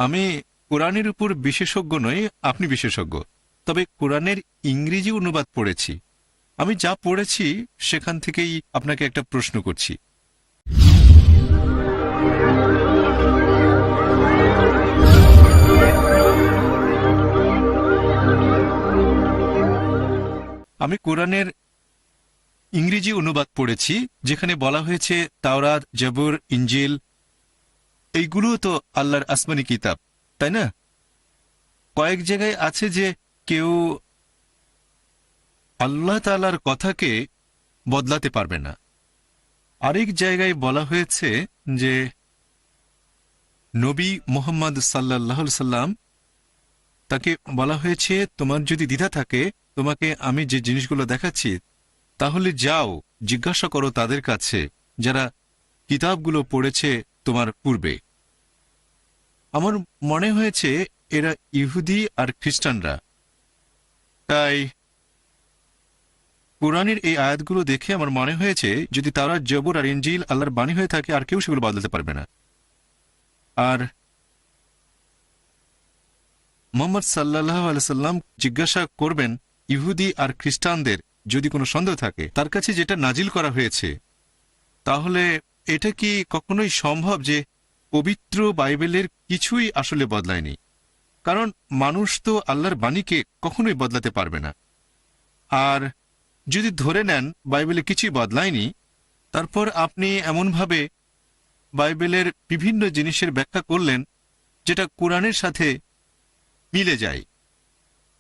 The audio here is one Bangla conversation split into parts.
আমি কোরআনের উপর বিশেষজ্ঞ নই, আপনি বিশেষজ্ঞ। তবে কোরআনের ইংরেজি অনুবাদ পড়েছি। আমি যা পড়েছি সেখান থেকেই আপনাকে একটা প্রশ্ন করছি। আমি কোরআনের ইংরেজি অনুবাদ পড়েছি, যেখানে বলা হয়েছে তাওরাত, জবুর, ইঞ্জিল এইগুলো তো আল্লাহর আসমানি কিতাব, তাই না? কয়েক জায়গায় আছে যে কেউ আল্লাহ তাআলার কথাকে বদলাতে পারবে না। আরেক জায়গায় বলা হয়েছে যে নবী মুহাম্মদ সাল্লাল্লাহু আলাইহি সাল্লাম, তাকে বলা হয়েছে তোমার যদি দ্বিধা থাকে, তোমাকে আমি যে জিনিসগুলো দেখাচ্ছি তাহলে যাও জিজ্ঞাসা করো তাদের কাছে যারা কিতাবগুলো পড়েছে তোমার পূর্বে। আমার মনে হয়েছে এরা ইহুদি আর খ্রিস্টানরা। তাই কোরআনের এই আয়াতগুলো দেখে আমার মনে হয়েছে যদি তারা জবুর আর ইনজিল আল্লাহর বাণী হয়ে থাকে, আর কেউ সেগুলো বদলাতে পারবে না। আর মুহাম্মদ সাল্লাল্লাহু আলাইহি সাল্লাম জিজ্ঞাসা করবেন ইহুদি আর খ্রিস্টানদের যদি কোনো সন্দেহ থাকে তার কাছে যেটা নাজিল করা হয়েছে, তাহলে এটা কি কখনোই সম্ভব যে পবিত্র বাইবেলের কিছুই আসলে বদলায়নি? কারণ মানুষ তো আল্লাহর বাণীকে কখনোই বদলাতে পারবে না। আর যদি ধরে নেন বাইবেলে কিছুই বদলায়নি, তারপর আপনি এমনভাবে বাইবেলের বিভিন্ন জিনিসের ব্যাখ্যা করলেন যেটা কোরআনের সাথে মিলে যায়,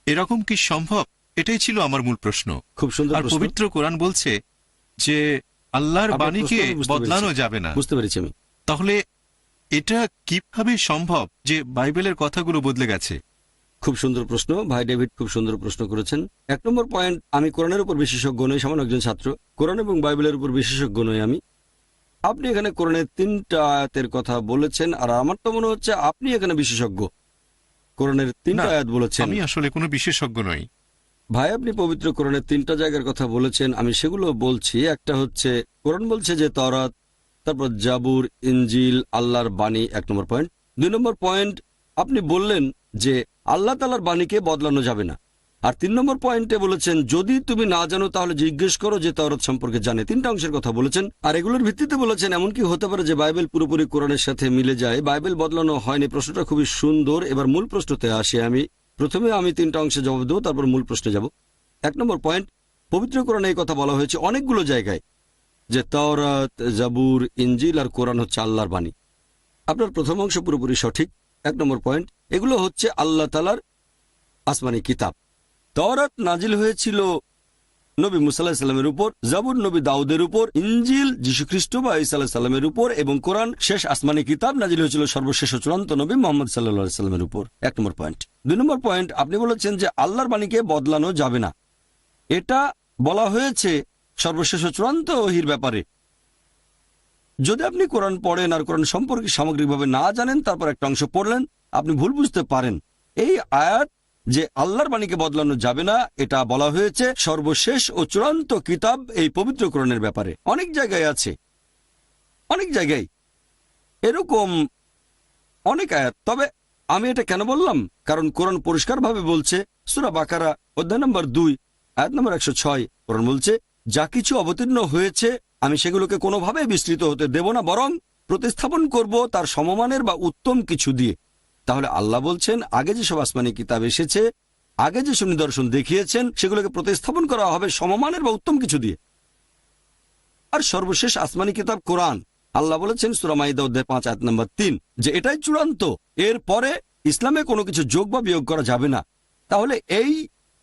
এরকম কি সম্ভব? এটাই ছিল আমার মূল প্রশ্ন। খুব সুন্দর আর প্রশ্ন। পবিত্র কোরআন বলছে যে আল্লাহর আপনার বাণীকে প্রশ্ন আমি বুঝতে বদলানো পেরেছি। যাবে না। বুঝতে পেরেছি আমি। তাহলে এটা কিভাবে সম্ভব যে বাইবেলের কথাগুলো বদলে গেছে? খুব সুন্দর প্রশ্ন ভাই ডেভিড, খুব সুন্দর প্রশ্ন করেছেন। 1 নম্বর পয়েন্ট, আমি কোরআনের উপর বিশেষজ্ঞ নই, সামান্য একজন ছাত্র। কোরআন এবং বাইবেলের উপর বিশেষজ্ঞ নই আমি। আপনি এখানে কোরআনের 3টা আয়াতের কথা বলেছেন, আর আমার তো মনে হচ্ছে আপনি এখানে বিশেষজ্ঞ। কোরআনের 3টা না, আয়াত বলেছেন। আমি আসলে কোনো বিশেষজ্ঞ নই। ভাই, আপনি পবিত্র কোরআনের 3টা জায়গার কথা বলেছেন, আমি সেগুলো বলছি। একটা হচ্ছে কোরআন বলছে যে তাওরাত, তারপর জাবুর, ইনজিল আল্লাহর বাণী, 1 নম্বর পয়েন্ট। 2 নম্বর পয়েন্ট, আপনি বললেন যে আল্লাহ তাআলার বাণীকে বদলানো যাবে না। আর 3 নম্বর পয়েন্টে বলেছেন যদি তুমি না জানো তাহলে জিজ্ঞেস করো যে তাওরাত সম্পর্কে জানে। 3টা অংশের কথা বলেছেন, আর এগুলোর ভিত্তিতে বলেছেন এমনকি হতে পারে যে বাইবেল পুরোপুরি কোরআনের সাথে মিলে যায়, বাইবেল বদলানো হয়নি। প্রশ্নটা খুবই সুন্দর। এবার মূল প্রশ্নতে আসি। প্রথমে আমি 3টা অংশে জবাব দেবো, তারপর মূল প্রশ্নে যাব। 1 নম্বর পয়েন্ট, পবিত্র কোরআনে এই কথা বলা হয়েছে অনেকগুলো জায়গায় যে তাওরাত, জাবুর, ইনজিল আর কোরআন হচ্ছে আল্লাহর বাণী। আপনার প্রথম অংশ পুরোপুরি সঠিক। 1 নম্বর পয়েন্ট, এগুলো হচ্ছে আল্লাহ তাআলার আসমানি কিতাব। তাওরাত নাজিল হয়েছিল নবী মুসা আলাইহিস সালামের উপর, জাবুর নবী দাউদের উপর, ইনজিল যীশুখ্রিস্ট বা ঈসা আলাইহিস সালামের উপর, এবং কোরআন শেষ আসমানি কিতাব নাজিল হয়েছিল সর্বশেষ ও চূড়ান্ত নবী মুহাম্মদ সাল্লাল্লাহু আলাইহি সাল্লামের উপর। 1 নম্বর পয়েন্ট। 2 নম্বর পয়েন্ট, আপনি বলেছেন যে আল্লাহর বাণীকে বদলানো যাবে না। এটা বলা হয়েছে সর্বশেষ ও চূড়ান্ত ওহীর ব্যাপারে। যদি আপনি কোরআন পড়েন আর কোরআন সম্পর্কে সামগ্রিকভাবে না জানেন, তারপর একটা অংশ পড়লেন, আপনি ভুল বুঝতে পারেন। এই আয়াত যে আল্লাহর বাণীকে বদলানো যাবে না, এটা বলা হয়েছে সর্বশেষ ও চূড়ান্ত কিতাব এই পবিত্র কোরআনের ব্যাপারে। অনেক জায়গায় আছে, অনেক জায়গায় এরকম অনেক আয়াত। তবে আমি এটা কেন বললাম, কারণ কোরআন পরিষ্কারভাবে বলছে, সূরা বাকারা অধ্যায় নম্বর 2 আয়াত নম্বর 106, কোরআন বলছে যা কিছু অবতীর্ণ হয়েছে আমি সেগুলোকে কোনোভাবে বিস্তৃত হতে দেব না, বরং প্রতিস্থাপন করব তার সমমানের বা উত্তম কিছু দিয়ে। তাহলে আল্লাহ বলছেন আগে যেসব আসমানি কিতাব এসেছে, আগে যেসব নিদর্শন দেখিয়েছেন, সেগুলোকে প্রতিস্থাপন করা হবে সমমানের বা উত্তম কিছু দিয়ে। আর সর্বশেষ আসমানি কিতাব কোরআন, আল্লাহ বলেছেন সূরা মাইদা অধ্যায় 5 আয়াত নম্বর 3 যে এটাই চূড়ান্ত, এর পরে ইসলামে কোনো কিছু যোগ বা বিয়োগ করা যাবে না। তাহলে এই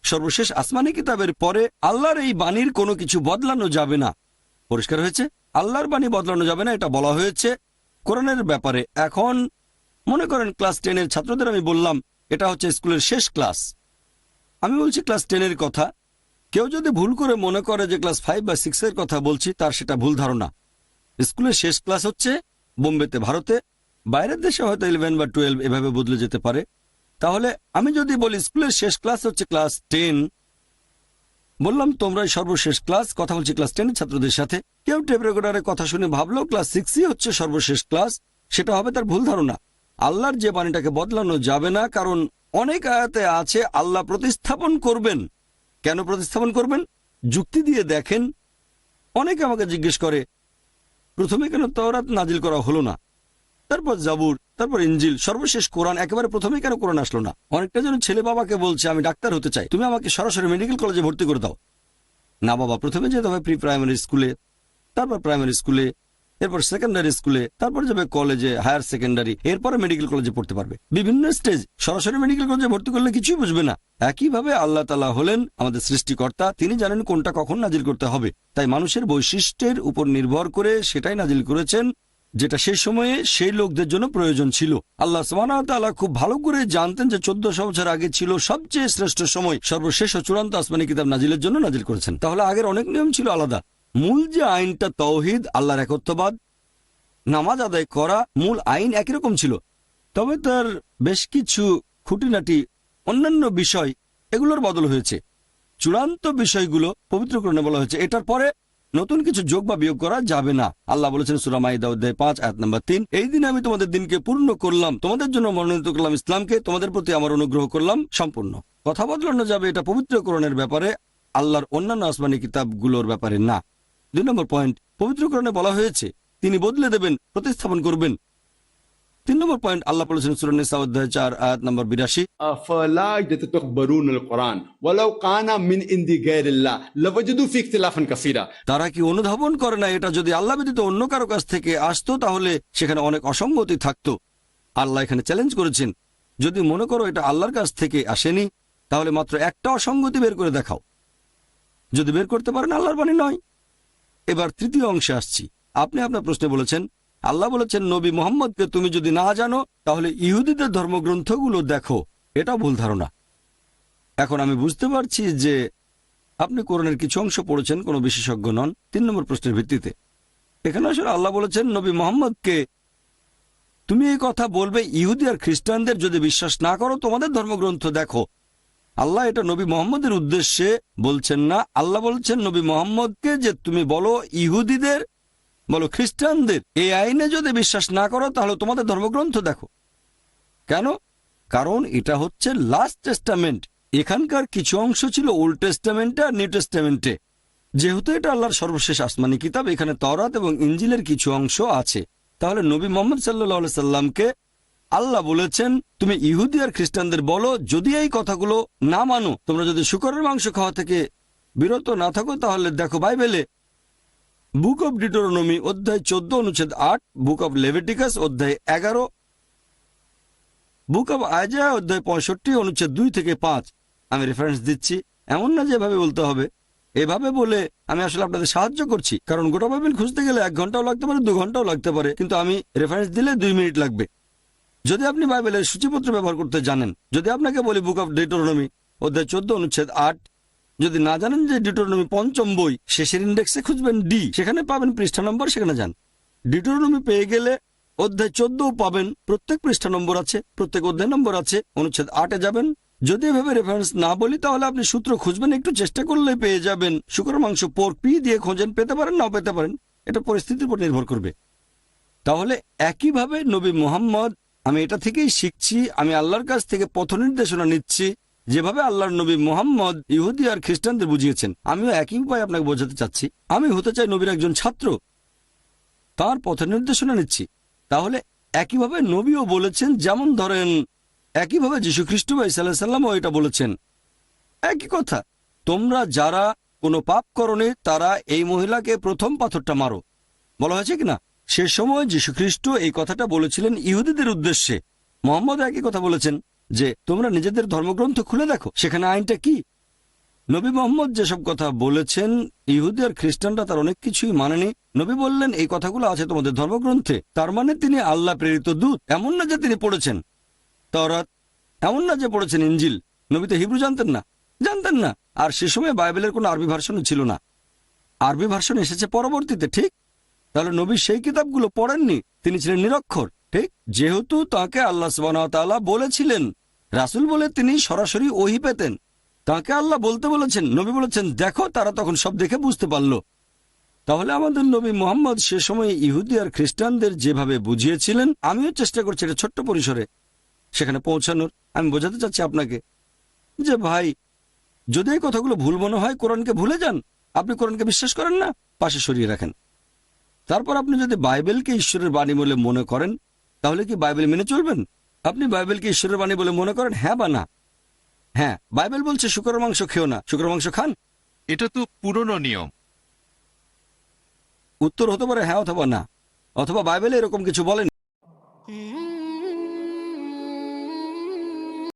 সর্বশেষ আসমানি কিতাবের পরে আল্লাহর এই বাণীর কোনো কিছু বদলানো যাবে না। পরিষ্কার হয়েছে? আল্লাহর বাণী বদলানো যাবে না, এটা বলা হয়েছে কোরআনের ব্যাপারে। এখন মনে করেন ক্লাস 10-এর ছাত্রদের আমি বললাম এটা হচ্ছে স্কুলের শেষ ক্লাস। আমি বলছি ক্লাস 10-এর কথা। কেউ যদি ভুল করে মনে করে যে ক্লাস 5 বা 6-এর কথা বলছি, তার সেটা ভুল ধারণা। স্কুলের শেষ ক্লাস হচ্ছে বোম্বেতে, ভারতে। বাইরের দেশে হয়তো 11 বা 12 এভাবে বদলে যেতে পারে। তাহলে আমি যদি বলি স্কুলের শেষ ক্লাস হচ্ছে ক্লাস 10, বললাম তোমরাই সর্বশেষ ক্লাস, কথা বলছি ক্লাস 10-এর ছাত্রদের সাথে। কেউ টেপ রেকর্ডারের কথা শুনে ভাবলো ক্লাস 6ই হচ্ছে সর্বশেষ ক্লাস, সেটা হবে তার ভুল ধারণা। আল্লাহর যে বাণীটাকে বদলানো যাবে না, কারণ অনেক আয়াতে আছে আল্লাহ প্রতিস্থাপন করবেন। কেন প্রতিস্থাপন করবেন? যুক্তি দিয়ে দেখেন। অনেকে আমাকে জিজ্ঞেস করে প্রথমে কেন তাওরাত নাজিল করা হলো না, তারপর জাবুর, তারপর ইনজিল, সর্বশেষ কোরআন একেবারে প্রথমে কেন কোরআন আসলো না? অনেকটা যেন ছেলে বাবাকে বলছে আমি ডাক্তার হতে চাই, তুমি আমাকে সরাসরি মেডিকেল কলেজে ভর্তি করে দাও। না বাবা, প্রথমে যেতে হবে প্রি প্রাইমারি স্কুলে, তারপর প্রাইমারি স্কুলে, এরপর সেকেন্ডারি স্কুলে, তারপর যাবে কলেজে, হায়ার সেকেন্ডারি, এরপরে মেডিকেল কলেজে পড়তে পারবে। বিভিন্ন স্টেজ। সরাসরি মেডিকেল কলেজে ভর্তি করলে কিছুই বুঝবে না। একইভাবে আল্লাহ তাআলা হলেন আমাদের সৃষ্টিকর্তা, তিনি জানেন কোনটা কখন নাজিল করতে হবে। তাই মানুষের বৈশিষ্ট্যের উপর নির্ভর করে সেটাই নাজিল করেছেন, যেটা সেই সময়ে সেই লোকদের জন্য প্রয়োজন ছিল। আল্লাহ সুবহানাহু ওয়া তাআলা খুব ভালো করে জানতেন যে 1400 বছর আগে ছিল সবচেয়ে শ্রেষ্ঠ সময়, সর্বশেষ ও চূড়ান্ত আসমানি কিতাব নাজিলের জন্য নাজিল করেছেন। তাহলে আগের অনেক নিয়ম ছিল আলাদা। মূল যে আইনটা তাওহীদ, আল্লাহর একত্ববাদ, নামাজ আদায় করা, মূল আইন একই রকম ছিল। তবে তার বেশ কিছু খুঁটিনাটি অন্যান্য বিষয় এগুলোর বদল হয়েছে। চূড়ান্ত বিষয়গুলো পবিত্র কোরআনে বলা হয়েছে, এটার পরে নতুন কিছু যোগ বা বিয়োগ করা যাবে না। আল্লাহ বলেছেন সূরা মাইদা অধ্যায় 5 আয়াত নম্বর 3, এই দিনে আমি তোমাদের দিনকে পূর্ণ করলাম, তোমাদের জন্য মনোনীত করলাম ইসলামকে, তোমাদের প্রতি আমার অনুগ্রহ করলাম সম্পূর্ণ। কথা বদলানো যাবে, এটা পবিত্র কোরআনের ব্যাপারে, আল্লাহর অন্যান্য আসমানি কিতাবগুলোর ব্যাপারে না। 2 নম্বর পয়েন্ট, পবিত্র কোরআনে বলা হয়েছে তিনি বদলে দেবেন, প্রতিস্থাপন করবেন। 3 নম্বর পয়েন্ট, আল্লাহ বলেছেন সূরা নিসা অধ্যায় 4 আয়াত নম্বর 82, أفلا يتدبرون القرآن ولو كان من عند غير الله لوجدوا فيه اختلافا كثيرا। তারা কি অনুধাবন করে না এটা যদি আল্লাহ ব্যতীত অন্য কারো কাছ থেকে আসতো তাহলে সেখানে অনেক অসঙ্গতি থাকতো। আল্লাহ এখানে চ্যালেঞ্জ করেছেন, যদি মনে করো এটা আল্লাহর কাছ থেকে আসেনি তাহলে মাত্র একটা অসঙ্গতি বের করে দেখাও। যদি বের করতে পারেন আল্লাহর বাণী নয়। এবার তৃতীয় অংশে আসছি। আপনি আপনার প্রশ্নে বলেছেন আল্লাহ বলেছেন নবী মুহাম্মদকে তুমি যদি না জানো তাহলে ইহুদিদের ধর্মগ্রন্থগুলো দেখো। এটা ভুল ধারণা। এখন আমি বুঝতে পারছি যে আপনি কোরআনের কিছু অংশ পড়েছেন, কোনো বিশেষজ্ঞ নন। 3 নম্বর প্রশ্নের ভিত্তিতে এখানে আসলে আল্লাহ বলেছেন নবী মুহাম্মদকে তুমি এই কথা বলবে ইহুদি আর খ্রিস্টানদের যদি বিশ্বাস না করো তোমাদের ধর্মগ্রন্থ দেখো। আল্লাহ এটা নবী মুহাম্মদের উদ্দেশ্যে বলছেন না। আল্লাহ বলছেন নবী মুহাম্মদকে যে তুমি বলো ইহুদিদের, বলো খ্রিস্টানদের, এই আইনে যদি বিশ্বাস না করো তাহলে তোমাদের ধর্মগ্রন্থ দেখো। কেন? কারণ এটা হচ্ছে লাস্ট টেস্টামেন্ট। এখানকার কিছু অংশ ছিল ওল্ড টেস্টামেন্টে আর নিউ টেস্টামেন্টে। যেহেতু এটা আল্লাহর সর্বশেষ আসমানি কিতাব, এখানে তওরাত এবং ইনজিলের কিছু অংশ আছে। তাহলে নবী মুহাম্মদ সাল্লাল্লাহু আলাইহি সাল্লামকে আল্লাহ বলেছেন তুমি ইহুদি আর খ্রিস্টানদের বলো যদি এই কথাগুলো না মানো, তোমরা যদি শূকরের মাংস খাওয়া থেকে বিরত না থাকো তাহলে দেখো বাইবেলে বুক অব ডিউটেরোনমি অধ্যায় 14 অনুচ্ছেদ 8, বুক অব লেভিটিকাস অধ্যায় 11, বুক অব আইজায়া অধ্যায় 65 অনুচ্ছেদ 2 থেকে 5। আমি রেফারেন্স দিচ্ছি, এমন না যে এভাবে বলতে হবে। এভাবে বলে আমি আসলে আপনাদের সাহায্য করছি, কারণ গোটা বাইবেল খুঁজতে গেলে 1 ঘন্টাও লাগতে পারে, 2 ঘন্টাও লাগতে পারে, কিন্তু আমি রেফারেন্স দিলে 2 মিনিট লাগবে। যদি আপনি বাইবেলের সূচিপত্র ব্যবহার করতে জানেন, যদি আপনাকে বলি বুক অব ডিউটেরোনমি অধ্যায় 14 অনুচ্ছেদ 8, যদি না জানেন যে ডিউটেরোনমি 5ম বই, শেষের ইন্ডেক্সে খুঁজবেন ডি, সেখানে পাবেন পৃষ্ঠা নম্বর, সেখানে যান। ডিউটেরোনমি পেয়ে গেলে অধ্যায় 14 পাবেন, প্রত্যেক পৃষ্ঠা নম্বর আছে, প্রত্যেক অধ্যায় নম্বর আছে। অনুচ্ছেদ 8-এ যাবেন। যদি এভাবে রেফারেন্স না বলি তাহলে আপনি সূত্র খুঁজবেন, একটু চেষ্টা করলে পেয়ে যাবেন। শুকরের মাংস পোর্ক পি দিয়ে খোঁজেন, পেতে পারেন নাও পেতে পারেন, এটা পরিস্থিতির উপর নির্ভর করবে। তাহলে একইভাবে নবী মুহাম্মদ, আমি এটা থেকেই শিখছি, আমি আল্লাহর কাছ থেকে পথ নির্দেশনা নিচ্ছি, যেভাবে আল্লাহর নবী মুহাম্মদ ইহুদি আর খ্রিস্টানদের বুঝিয়েছেন আমিও একই উপায় আপনাকে বোঝাতে চাচ্ছি। আমি হতে চাই নবীর একজন ছাত্র, তার পথ নির্দেশনা নিচ্ছি। তাহলে একইভাবে নবীও বলেছেন, যেমন ধরেন একইভাবে যীশু খ্রিস্ট বা ঈসা আলাইহিস সালামও এটা বলেছেন। একই কথা, তোমরা যারা কোনো পাপ করনি তারা এই মহিলাকে প্রথম পাথরটা মারো, বলা হয়েছে কিনা? সে সময় যীশু খ্রিস্ট এই কথাটা বলেছিলেন ইহুদিদের উদ্দেশ্যে। মুহাম্মদ একই কথা বলেছেন যে তোমরা নিজেদের ধর্মগ্রন্থ খুলে দেখো সেখানে আইনটা কি। নবী মুহাম্মদ যেসব কথা বলেছেন ইহুদি আর খ্রিস্টানরা তার অনেক কিছুই মানেনি। নবী বললেন এই কথাগুলো আছে তোমাদের ধর্মগ্রন্থে, তার মানে তিনি আল্লাহ প্রেরিত দূত। এমন না যে তিনি পড়েছেন তাওরাত, এমন না যে পড়েছেন ইনজিল। নবী তো হিব্রু জানতেন না। আর সে সময় বাইবেলের কোনো আরবি ভার্সনও ছিল না, আরবি ভার্সন এসেছে পরবর্তীতে, ঠিক? তাহলে নবী সেই কিতাবগুলো পড়েননি, তিনি ছিলেন নিরক্ষর, ঠিক? যেহেতু তাকে আল্লাহ সুবহানাহু ওয়া তাআলা বলেছিলেন রাসূল বলে তিনি সরাসরি ওহী পেতেন, তাকে আল্লাহ বলতে বলেছেন, নবী বলেছেন দেখো, তারা তখন সব দেখে বুঝতে পারল। তাহলে আমাদের নবী মোহাম্মদ সে সময় ইহুদি আর খ্রিস্টানদের যেভাবে বুঝিয়েছিলেন, আমিও চেষ্টা করছি এটা ছোট্ট পরিসরে সেখানে পৌঁছানোর। আমি বোঝাতে চাচ্ছি আপনাকে যে ভাই, যদি এই কথাগুলো ভুল মনে হয়, কোরআনকে ভুলে যান। আপনি কোরআনকে বিশ্বাস করেন না, পাশে সরিয়ে রাখেন। তারপর আপনি যদি বাইবেলকে ঈশ্বরের বাণী বলে মনে করেন, তাহলে কি বাইবেল মেনে চলবেন? আপনি বাইবেলকে ঈশ্বরের বাণী বলে মনে করেন, হ্যাঁ বা না? হ্যাঁ, বাইবেল বলছে শুকরের মাংস খেও না, শুকরের মাংস খান। এটা তো পুরনো নিয়ম। উত্তর হতে পারে হ্যাঁ অথবা না, অথবা বাইবেলে এরকম কিছু বলেন।